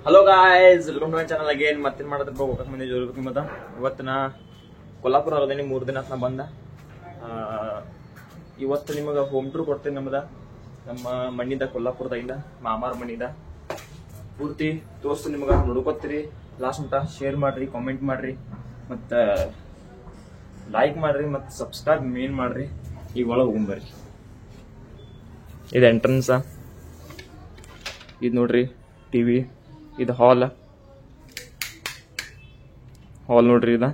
Hello guys, welcome to my channel again. ಮತ್ತೇನು ಮಾಡಿದ್ರಪ್ಪ, ಹೋಗಕ್ಕೆ ಮಂದಿ ಜೋರ್ಬೇಕು ನಿಮ್ಮದ. ಇವತ್ತು ನಾ ಕೊಲ್ಲಾಪುರ ಅರ್ದೇನಿ 3 ದಿನ ನಾ ಬಂದ. ಇವತ್ತು ನಿಮಗೆ ಹೋಮ್ ಟೂರ್ ಕೊಡ್ತೇನೆ. ನಮ್ಮ ಮಣ್ಣಿದ ಕೊಲ್ಲಾಪುರದಿಂದ ಮಾಮಾರ ಮಣ್ಣಿದ ಪೂರ್ತಿ ತೋರಿಸ್ತು ನಿಮಗೆ. ನೋಡ್ಕೊತೀರಿ ಲಾಸ್ಟ್ ಮಟ್ಟ. ಶೇರ್ ಮಾಡ್ರಿ, ಕಾಮೆಂಟ್ ಮಾಡ್ರಿ, ಮತ್ತು ಲೈಕ್ ಮಾಡ್ರಿ, ಮತ್ತು ಸಬ್ಸ್ಕ್ರೈಬ್ ಮೇನ್ ಮಾಡ್ರಿ. ಈಗ ಒಳಗೆ ಹೋಗ್ಬರ್ರಿ. ಇದು ಎಂಟ್ರನ್ಸ, ಇದು ನೋಡ್ರಿ ಟಿವಿ, ಇದು ಹಾಲ್ ನೋಡ್ರಿ ಇದು.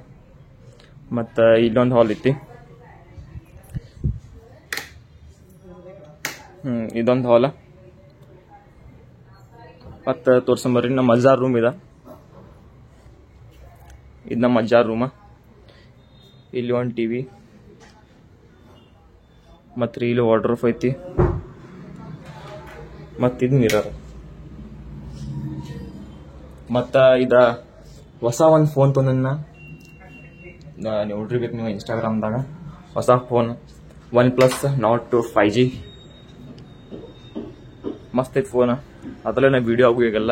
ಮತ್ತು ಇಲ್ಲೊಂದು ಹಾಲ್ ಐತಿ. ಇದೊಂದು ಹಾಲ್. ಮತ್ತು ತೋರ್ಸಂಬರ್ರಿ, ನಮ್ಮ ಅಜ್ಜಾರ್ ರೂಮ್ ಇದೆ. ಇದು ನಮ್ಮ ಅಜ್ಜಾರ್ ರೂಮ. ಇಲ್ಲಿ ಒಂದು ಟಿವಿ, ಮತ್ತು ಇಲ್ಲಿ ವಾರ್ಡ್ರೋಬ್ ಐತಿ, ಮತ್ತು ಇದು ಮಿರರ್. ಮತ್ತು ಇದು ಹೊಸ ಒಂದು ಫೋನ್ ತೊಂದನ್ನ ನೋಡಿರ್ಬೇಕು ನೀವು ಇನ್ಸ್ಟಾಗ್ರಾಮ್ದಾಗ. ಹೊಸ ಫೋನ್ OnePlus Nord 5G. ಮಸ್ತ್ ಐತಿ ಫೋನ್. ಅದರಲ್ಲೇ ನಾ ವಿಡಿಯೋ ಆಗು ಈಗೆಲ್ಲ.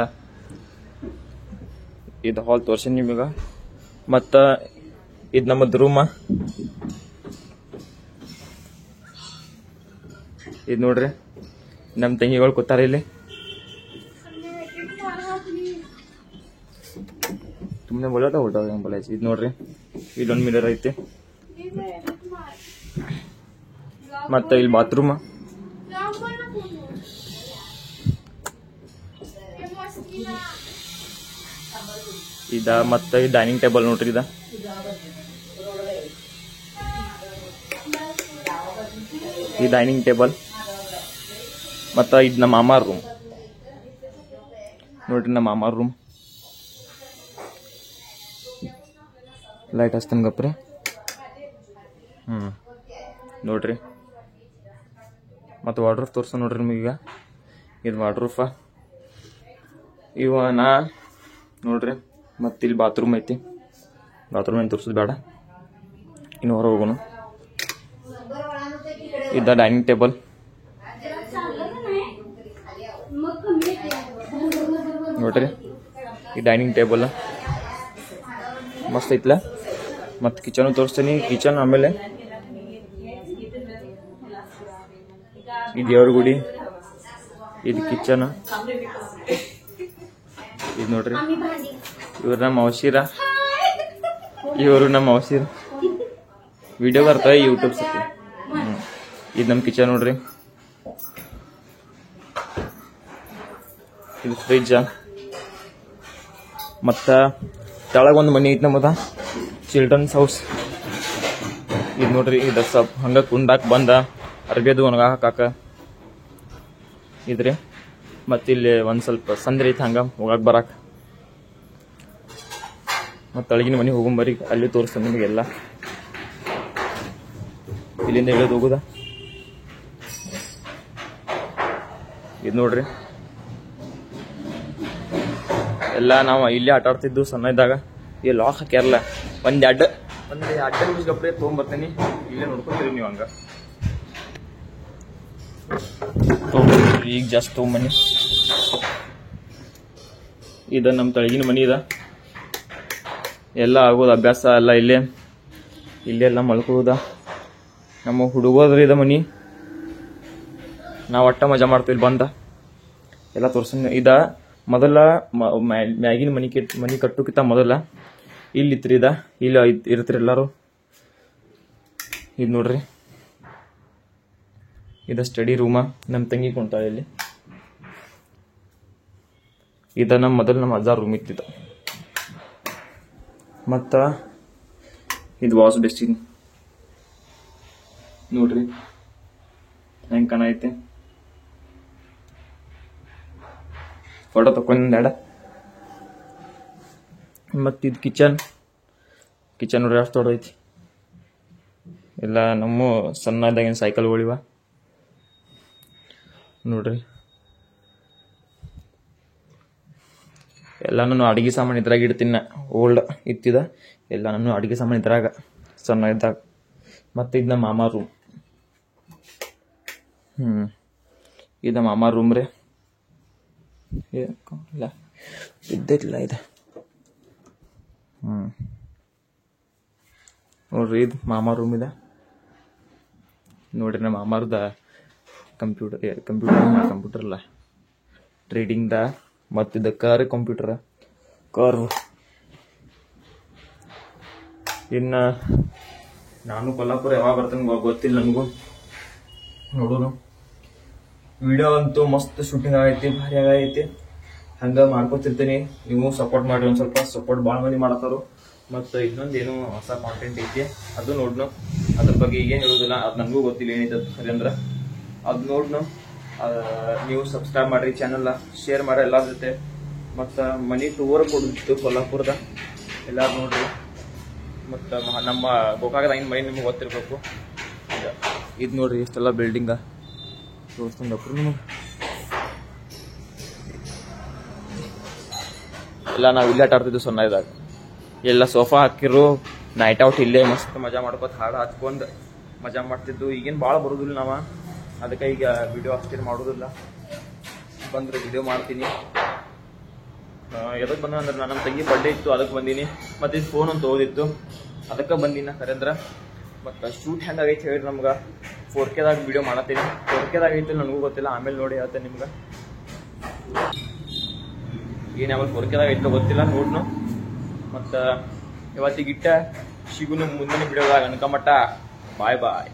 ಇದು ಹಾಲ್ ತೋರ್ಸಿ ನಿಮಗೆ. ಮತ್ತು ಇದು ನಮ್ಮದು ರೂಮ. ಇದು ನೋಡ್ರಿ, ನಮ್ಮ ತಂಗಿಗಳು ಕೂತಾರ ಇಲ್ಲಿ. तुमने बोला था उल्टा बोला. ಇದು ನೋಡ್ರಿ, ಇಲ್ಲೊಂದು ಮಿರರ್ ಐತಿ. ಮತ್ತೆ ಇಲ್ಲಿ ಬಾತ್ರೂಮ್. ಇದ ಮತ್ತೆ ಈ ಡೈನಿಂಗ್ ಟೇಬಲ್ ನೋಡ್ರಿ. ಇದ ಈ ಡೈನಿಂಗ್ ಟೇಬಲ್. ಮತ್ತ ಇದು ನಮ್ಮ ಮಾಮಾರ್ ರೂಮ್ ನೋಡ್ರಿ. ನಮ್ಮ ಮಾಮಾರ್ ರೂಮ್ ಲೈಟ್ ಹಚ್ತಾನೆ ಗಪ್ರೆ. ನೋಡ್ರಿ. ಮತ್ತು ವಾರ್ಡ್ರೋಬ್ ತೋರ್ಸ ನೋಡ್ರಿ ನಿಮಗೀಗ. ಇದು ವಾರ್ಡ್ರೋಬ ಇವ ನಾ ನೋಡ್ರಿ. ಮತ್ತು ಇಲ್ಲಿ ಬಾತ್ರೂಮ್ ಐತಿ. ಬಾತ್ರೂಮ್ ಏನು ತೋರ್ಸೋದು ಬೇಡ, ಇನ್ನು ಹೊರ ಹೋಗೋಣ. ಇದ ಡೈನಿಂಗ್ ಟೇಬಲ್. ನೋಡ್ರಿ, ಈ ಡೈನಿಂಗ್ ಟೇಬಲ್ ಮಸ್ತ್ ಐತ್ಲ. ಮತ್ತು ಕಿಚನ್ ತೋರಿಸ್ತೀನಿ. ಕಿಚನ್ ಆಮೇಲೆ ಈ ದೇವ್ರ ಗುಡಿ, ಇದು ಕಿಚನ್. ಇದು ನೋಡ್ರಿ, ಇವ್ರು ನಮ್ಮ ಔಷಿರ. ಇವರು ನಮ್ಮ ಔಷಿರ. ವಿಡಿಯೋ ಬರ್ತವೆ ಯೂಟ್ಯೂಬ್ ಸತಿ. ಇದು ನಮ್ಮ ಕಿಚನ್ ನೋಡ್ರಿ. ಇದು ಫ್ರಿಜ್. ಮತ್ತು ತೆಳಗೊಂದು ಮನೆ ಐತಿ ನಮ್ಮದ, ಚಿಲ್ಡ್ರನ್ಸ್ ಹೌಸ್. ಇದು ನೋಡ್ರಿ, ಇದು ಸ್ವಲ್ಪ ಹಂಗ ಕುಂದಾಕ ಬಂದ ಅರ್ಬಿದು ಒಣಗ ಹಾಕಾಕ ಇದ್ರಿ. ಮತ್ತು ಇಲ್ಲಿ ಒಂದು ಸ್ವಲ್ಪ ಸಂದ್ರೆ ಐತಿ ಹಂಗ ಹೋಗಾಕ ಬರಾಕ. ಮತ್ತು ತಳಗಿನ ಮನೆ ಹೋಗೊಂಬರಿ, ಅಲ್ಲಿ ತೋರಿಸ್ತಾನೆ ನಿಮಗೆಲ್ಲ. ಇಲ್ಲಿಂದ ಇಳಿದು ಹೋಗುದ. ಇದು ನೋಡ್ರಿ, ಎಲ್ಲ ನಾವು ಇಲ್ಲೇ ಆಟ ಆಡ್ತಿದ್ದು ಸಣ್ಣ ಇದ್ದಾಗ. ಈ ಲಾಕ್ ಹಾಕ್ಯಾರಲ್ಲ, ಒಂದು ಎರಡು ನಿಮಿಷ ಗಪ್ಪರೆ ತೊಗೊಂಬರ್ತೀನಿ. ಇಲ್ಲೇ ನೋಡ್ಕೊತೀರಿ ನೀವು ಹಂಗ. ಈಗ ಜಾಸ್ತಿ ತೊಗೊಂಬನ್ನಿ. ಇದು ನಮ್ಮ ತಳಗಿನ ಮನಿ ಇದೆ. ಎಲ್ಲ ಆಗೋದು ಅಭ್ಯಾಸ ಎಲ್ಲ ಇಲ್ಲೆಲ್ಲ ಮಲ್ಕೋದ. ನಮ್ಮ ಹುಡುಗೋದ್ರಿ ಇದ ಮನಿ. ನಾವು ಒಟ್ಟ ಮಜಾ ಮಾಡ್ತೀವಿ ಬಂದ. ಎಲ್ಲ ತೋರ್ಸ. ಇದ ಮೊದಲ ಮ್ಯಾಗಿನ ಮನಿ ಕಟ್ಟೋಕ್ಕಿಂತ ಮೊದಲ ಇಲ್ಲಿತ್ರಿ. ಇಲ್ಲಿ ಇರ್ತೀರಿ ಎಲ್ಲಾರು. ಇದು ನೋಡ್ರಿ, ಇದು ಸ್ಟಡಿ ರೂಮ. ನಮ್ಮ ತಂಗಿ ಕುಂತಾಳೆ ಇಲ್ಲಿ. ಇದ ನಮ್ಮ ಅಜ್ಜಾರ್ ರೂಮ್ ಇತ್ತಿದ. ಮತ್ತು ಇದು ವಾಶ್ ಬೇಸಿನ್ ನೋಡ್ರಿ ಹೆಂಗೆ ಕಾಣೈತೆ. ಫೋಟೋ ತಕೊಂಡ. ಮತ್ತು ಇದು ಕಿಚನ್ ನೋಡ್ರಿ ಅಷ್ಟು ದೊಡ್ಡ ಐತಿ. ಎಲ್ಲ ನಮ್ಮ ಸಣ್ಣ ಇದ್ದಾಗಿನ ಸೈಕಲ್ಗಳಿವ ನೋಡ್ರಿ. ಎಲ್ಲ ನಾನು ಅಡುಗೆ ಸಾಮಾನು ಇದ್ರಾಗ ಇಡ್ತೀನಿ. ಓಲ್ಡ್ ಇತ್ತಿದ ಎಲ್ಲ ನಾನು ಅಡುಗೆ ಸಾಮಾನು ಇದ್ರಾಗ ಸಣ್ಣ ಇದ್ದಾಗ. ಮತ್ತು ಇದು ನಮ್ಮ ಮಾಮ ರೂಮ್. ಇದು ಮಾಮ ರೂಮ್ ರೀ. ಇಲ್ಲ ಬಿದ್ದಿಲ್ಲ ಇದು. ನೋಡ್ರಿ ಇದು ಮಾಮ ರೂಮ್ ಇದೆ ನೋಡ್ರಿ. ನಮ್ಮ ಮಾಮಾರ್ದ ಕಂಪ್ಯೂಟರ್ ಅಲ್ಲ ಟ್ರೇಡಿಂಗ್ದ ಮತ್ತಿದ ಕಂಪ್ಯೂಟರ್ ಇನ್ನ ನಾನು ಕೊಲ್ಲಾಪುರ ಯಾವಾಗ ಬರ್ತೇನೆ ಗೊತ್ತಿಲ್ಲ ನನಗೂ. ನೋಡೋನು ವಿಡಿಯೋ ಅಂತೂ ಮಸ್ತ್ ಶೂಟಿಂಗ್ ಆಗೈತಿ, ಭಾರಿ ಆಗೈತಿ. ಹಂಗ ಮಾಡ್ಕೊತಿರ್ತೀನಿ, ನೀವು ಸಪೋರ್ಟ್ ಮಾಡಿ. ಒಂದ್ ಸ್ವಲ್ಪ ಸಪೋರ್ಟ್ ಭಾಳ ಮಂದಿ ಮಾಡತ್ತಾರು. ಮತ್ತು ಇನ್ನೊಂದೇನು ಹೊಸ ಕಾಂಟೆಂಟ್ ಐತಿ ಅದು ನೋಡ್ನು. ಅದ್ರ ಬಗ್ಗೆ ಈಗೇನು ಹೇಳೋದಿಲ್ಲ, ಅದು ನನಗೂ ಗೊತ್ತಿಲ್ಲ ಏನೈತೆ ಸರಿ ಅಂದ್ರೆ. ಅದು ನೋಡ್ನು. ನೀವು ಸಬ್ಸ್ಕ್ರೈಬ್ ಮಾಡ್ರಿ, ಚಾನಲ್ ಶೇರ್ ಮಾಡಿ ಎಲ್ಲರ ಜೊತೆ. ಮತ್ತು ಮನಿ ಟೂರ್ ಕೊಡಿತ್ತು ಕೊಲ್ಲಾಪುರದ, ಎಲ್ಲಾರು ನೋಡ್ರಿ. ಮತ್ತು ನಮ್ಮ ಗೋಕಾಕದ ಐನ್ ಮನೆ ನಿಮ್ಗೆ ಗೊತ್ತಿರ್ಬೇಕು. ಇದು ನೋಡ್ರಿ ಇಷ್ಟೆಲ್ಲ ಬಿಲ್ಡಿಂಗ ತೋರಿಸ್ತಂಗಪ್ಪ ನಿಮಗೆ. ಎಲ್ಲ ನಾವು ಇಲ್ಲೇ ಆಟ ಆಡ್ತಿದ್ವಿ ಸಣ್ಣದಾಗ. ಎಲ್ಲ ಸೋಫಾ ಹಾಕಿರು, ನೈಟ್ ಔಟ್ ಇಲ್ಲೇ ಮಸ್ತ್ ಮಜಾ ಮಾಡ್ಕೊತ ಹಾಡು ಹಚ್ಕೊಂಡು ಮಜಾ ಮಾಡ್ತಿದ್ದು. ಈಗೇನು ಭಾಳ ಬರೋದಿಲ್ಲ ನಾವು, ಅದಕ್ಕೆ ಈಗ ವಿಡಿಯೋ ಅಷ್ಟೇನು ಮಾಡೋದಿಲ್ಲ. ಬಂದ್ರೆ ವಿಡಿಯೋ ಮಾಡ್ತೀನಿ. ಎದಕ್ಕೆ ಬಂದ ಅಂದ್ರೆ ನಮ್ಮ ತಂಗಿ ಬರ್ಡೇ ಇತ್ತು, ಅದಕ್ಕೆ ಬಂದೀನಿ. ಮತ್ತು ಇದು ಫೋನ್ ಒಂದು ತೊಗೋದಿತ್ತು, ಅದಕ್ಕೆ ಬಂದೀನಿ ಕರೆಂದ್ರೆ. ಮತ್ತು ಶೂಟ್ ಹೆಂಗಾಗೈತೆ ಹೇಳಿ ನಮ್ಗೆ. 4Kದಾಗ ವಿಡಿಯೋ ಮಾಡತ್ತೀನಿ. 4Kದಾಗ ಐತಿ ನನಗೂ ಗೊತ್ತಿಲ್ಲ, ಆಮೇಲೆ ನೋಡಿ ಹೇಳ್ತೇನೆ ನಿಮ್ಗೆ. ಏನು ಯಾವಾಗ 4Kದಾಗ ಐತೋ ಗೊತ್ತಿಲ್ಲ, ನೋಡ್ನು. ಮತ್ತು ಇವತ್ತಿಗಿಟ್ಟ ಸಿಗುನು ಮುಂದಿನ ವಿಡಿಯೋದಾಗ. ಅನ್ಕಮಟ್ಟ ಬಾಯ್ ಬಾಯ್.